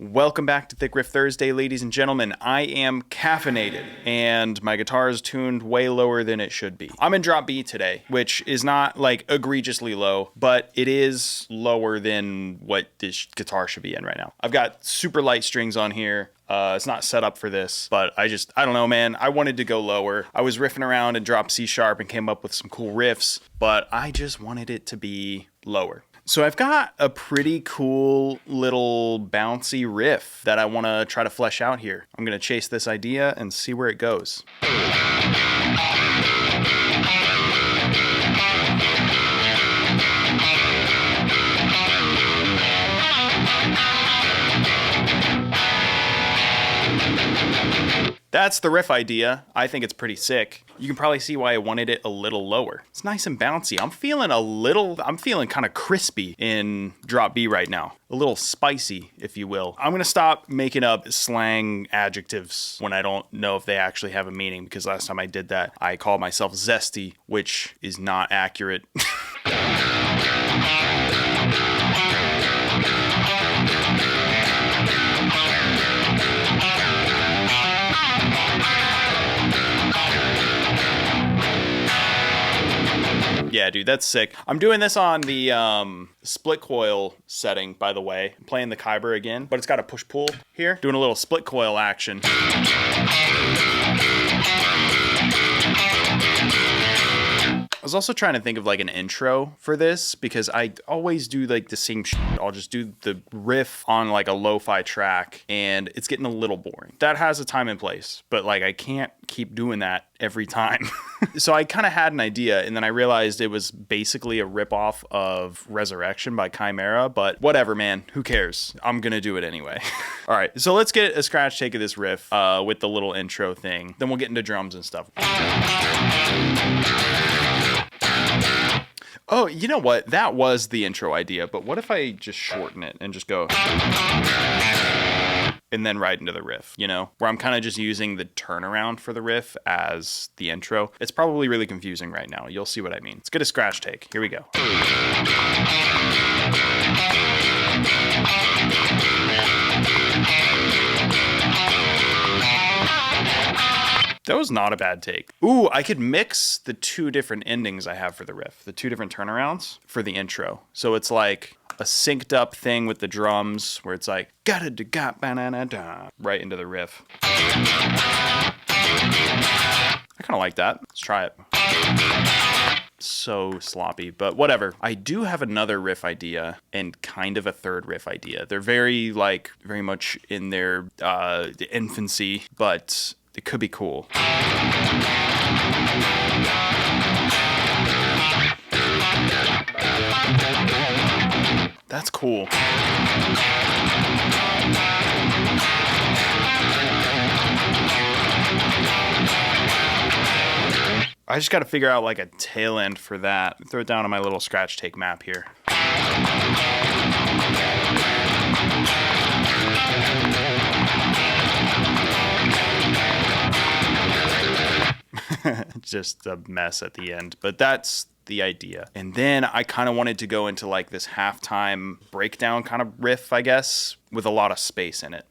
Welcome back to Thick Riff Thursday, ladies and gentlemen. I am caffeinated, and my guitar is tuned way lower than it should be. I'm in drop B today, which is not like egregiously low, but it is lower than what this guitar should be in right now. I've got super light strings on here. It's not set up for this, but I don't know, man. I wanted to go lower. I was riffing around in drop C sharp and came up with some cool riffs, but I just wanted it to be lower. So I've got a pretty cool little bouncy riff that I want to try to flesh out here. I'm going to chase this idea and see where it goes. That's the riff idea. I think it's pretty sick. You can probably see why I wanted it a little lower. It's nice and bouncy. I'm feeling kind of crispy in drop B right now. A little spicy, if you will. I'm gonna stop making up slang adjectives when I don't know if they actually have a meaning, because last time I did that, I called myself zesty, which is not accurate. Yeah, dude, that's sick. I'm doing this on the split coil setting, by the way. I'm playing the Kyber again, but it's got a push-pull here. Doing a little split coil action. I was also trying to think of like an intro for this, because I always do like the same shit. I'll just do the riff on like a lo-fi track, and it's getting a little boring. That has a time and place, but like I can't keep doing that every time. So I kind of had an idea, and then I realized it was basically a ripoff of Resurrection by Chimera, but whatever, man. Who cares? I'm gonna do it anyway. All right, so let's get a scratch take of this riff with the little intro thing. Then we'll get into drums and stuff. Oh, you know what? That was the intro idea, but what if I just shorten it and just go and then right into the riff, you know? Where I'm kind of just using the turnaround for the riff as the intro. It's probably really confusing right now. You'll see what I mean. Let's get a scratch take. Here we go. That was not a bad take. Ooh, I could mix the two different endings I have for the riff, the two different turnarounds for the intro. So it's like a synced up thing with the drums where it's like right into the riff. I kind of like that. Let's try it. So sloppy, but whatever. I do have another riff idea and kind of a third riff idea. They're very much in their infancy, but it could be cool. That's cool. I just got to figure out like a tail end for that. Throw it down on my little scratch take map here. Just a mess at the end, but that's the idea. And then I kind of wanted to go into like this halftime breakdown kind of riff, I guess, with a lot of space in it.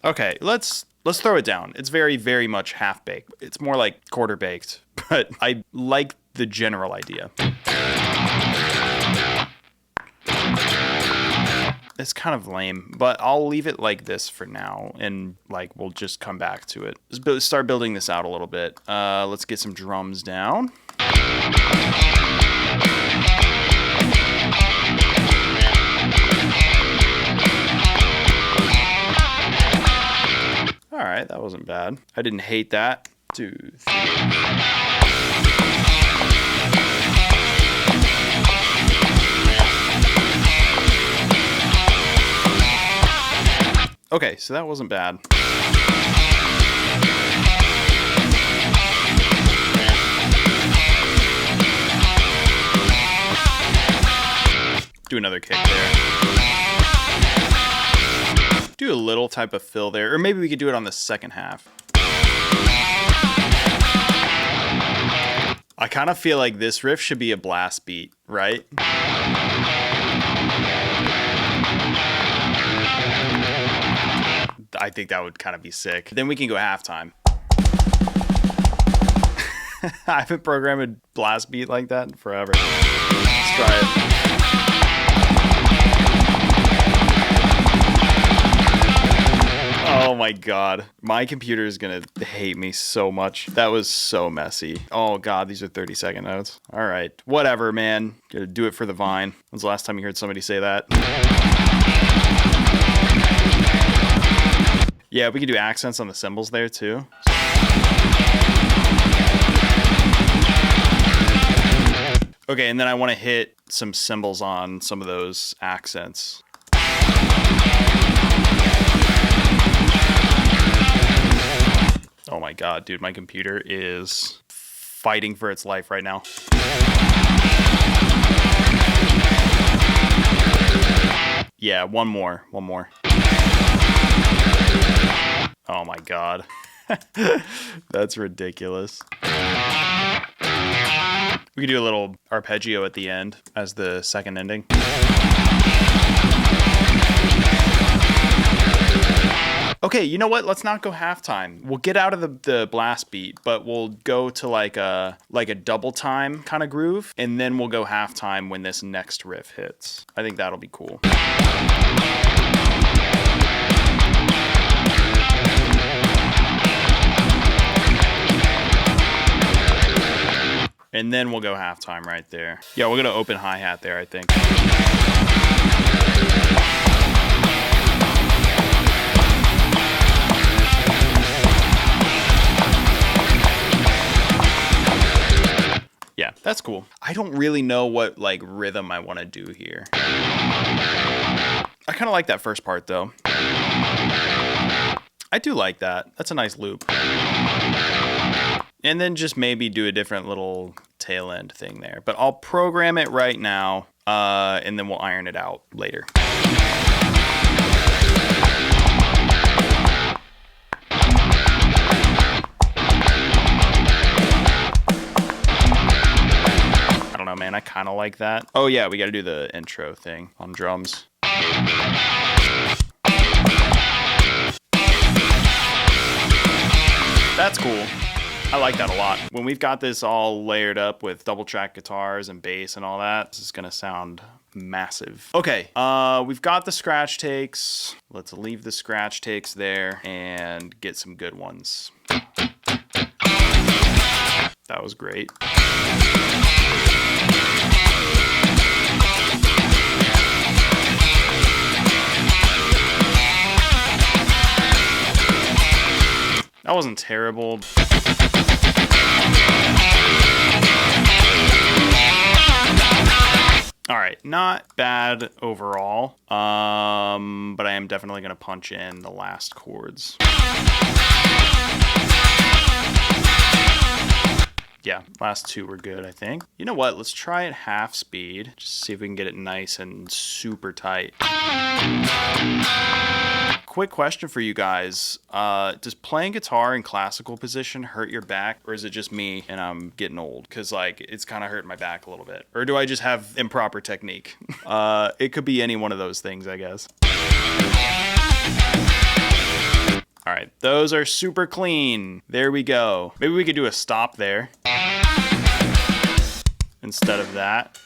Okay, let's throw it down. It's very, very much half-baked. It's more like quarter-baked, but I like the general idea. It's kind of lame, but I'll leave it like this for now, and like we'll just come back to it. Let's start building this out a little bit. Let's get some drums down. All right, that wasn't bad. I didn't hate that. 2, 3. Okay, so that wasn't bad. Do another kick there. Do a little type of fill there, or maybe we could do it on the second half. I kind of feel like this riff should be a blast beat, right? think that would kind of be sick. Then we can go halftime. I haven't programmed a blast beat like that in forever. Let's try it. Oh my god. My computer is gonna hate me so much. That was so messy. Oh god, these are 30-second notes. Alright. Whatever, man. Gotta do it for the Vine. When's the last time you heard somebody say that? Yeah, we could do accents on the cymbals there too. Okay, and then I want to hit some cymbals on some of those accents. Oh my god, dude, my computer is fighting for its life right now. Yeah, one more. Oh my god. That's ridiculous. We could do a little arpeggio at the end as the second ending. Okay, you know what? Let's not go halftime. We'll get out of the blast beat, but we'll go to like a double time kind of groove, and then we'll go halftime when this next riff hits. I think that'll be cool. And then we'll go halftime right there. Yeah, we're gonna open hi-hat there, I think. Yeah, that's cool. I don't really know what like rhythm I want to do here. I kind of like that first part though. I do like that. That's a nice loop. And then just maybe do a different little tail end thing there. But I'll program it right now, and then we'll iron it out later. I don't know, man. I kind of like that. Oh, yeah, we got to do the intro thing on drums. That's cool. I like that a lot. When we've got this all layered up with double track guitars and bass and all that, this is gonna sound massive. Okay, we've got the scratch takes. Let's leave the scratch takes there and get some good ones. That was great. That wasn't terrible. All right, not bad overall, but I am definitely going to punch in the last chords. Yeah, last two were good, I think. You know what? Let's try it half speed. Just see if we can get it nice and super tight. Quick question for you guys. Does playing guitar in classical position hurt your back, or is it just me and I'm getting old? Because like it's kind of hurting my back a little bit. Or do I just have improper technique? It could be any one of those things, I guess. All right, those are super clean. There we go. Maybe we could do a stop there instead of that.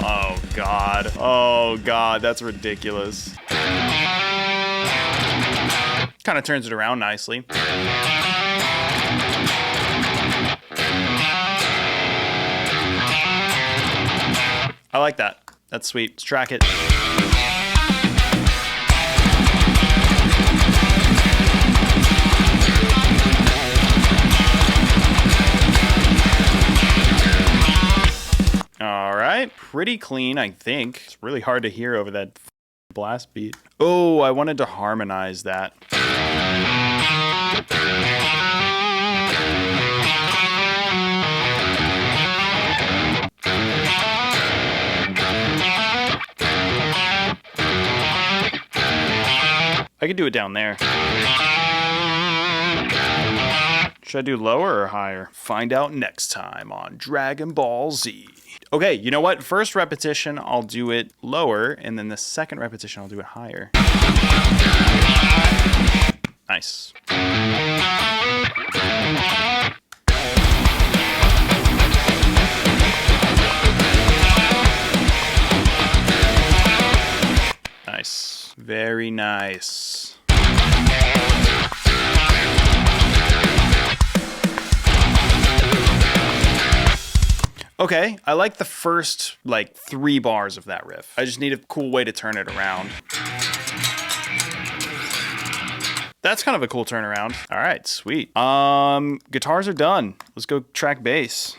Oh God. Oh God, that's ridiculous. Kind of turns it around nicely. I like that. That's sweet. Let's track it. All right, pretty clean, I think. It's really hard to hear over that blast beat. Oh, I wanted to harmonize that. I could do it down there. Should I do lower or higher? Find out next time on Dragon Ball Z. Okay, you know what? First repetition, I'll do it lower, and then the second repetition, I'll do it higher. Nice. Nice. Very nice. Okay, I like the first, like, 3 bars of that riff. I just need a cool way to turn it around. That's kind of a cool turnaround. All right, sweet. Guitars are done. Let's go track bass.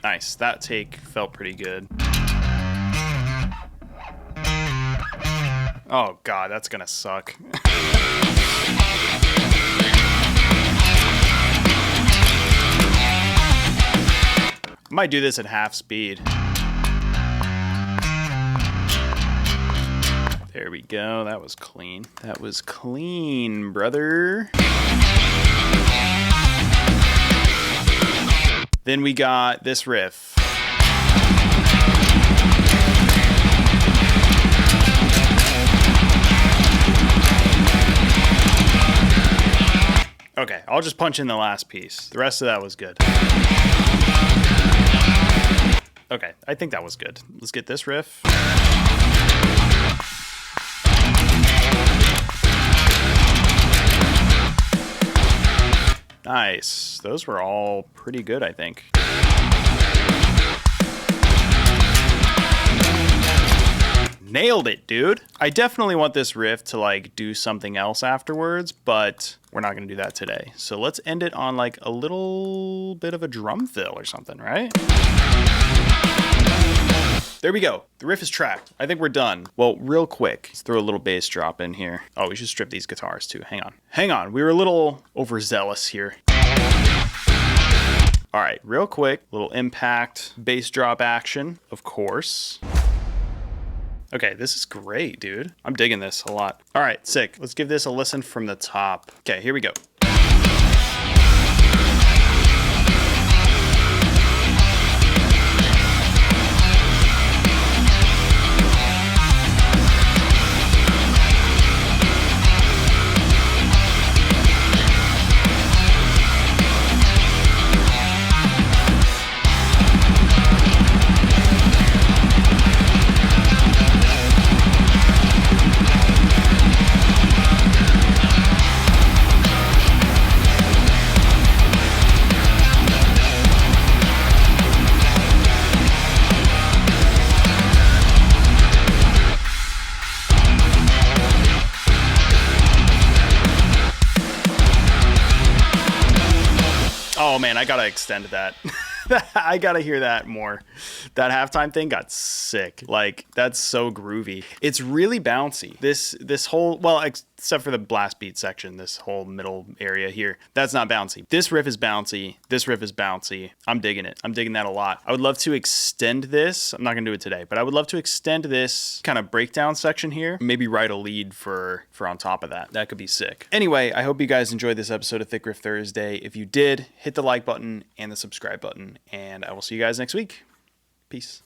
Nice, that take felt pretty good. Oh God, that's gonna suck. Might do this at half speed. There we go. That was clean. That was clean, brother. Then we got this riff. Okay, I'll just punch in the last piece. The rest of that was good. Okay, I think that was good. Let's get this riff. Nice. Those were all pretty good, I think. Nailed it, dude. I definitely want this riff to like do something else afterwards, but we're not gonna do that today. So let's end it on like a little bit of a drum fill or something, right? There we go. The riff is tracked. I think we're done. Well, real quick, let's throw a little bass drop in here. Oh, we should strip these guitars too. Hang on. Hang on. We were a little overzealous here. All right, real quick, little impact bass drop action, of course. Okay, this is great, dude. I'm digging this a lot. All right, sick. Let's give this a listen from the top. Okay, here we go. Oh man, I gotta extend that. I gotta hear that more. That halftime thing got sick. Like, that's so groovy. It's really bouncy. This whole, well, except for the blast beat section, this whole middle area here, that's not bouncy. This riff is bouncy. This riff is bouncy. I'm digging it. I'm digging that a lot. I would love to extend this. I'm not gonna do it today, but I would love to extend this kind of breakdown section here. Maybe write a lead for on top of that. That could be sick. Anyway, I hope you guys enjoyed this episode of Thick Riff Thursday. If you did, hit the like button and the subscribe button, and I will see you guys next week. Peace.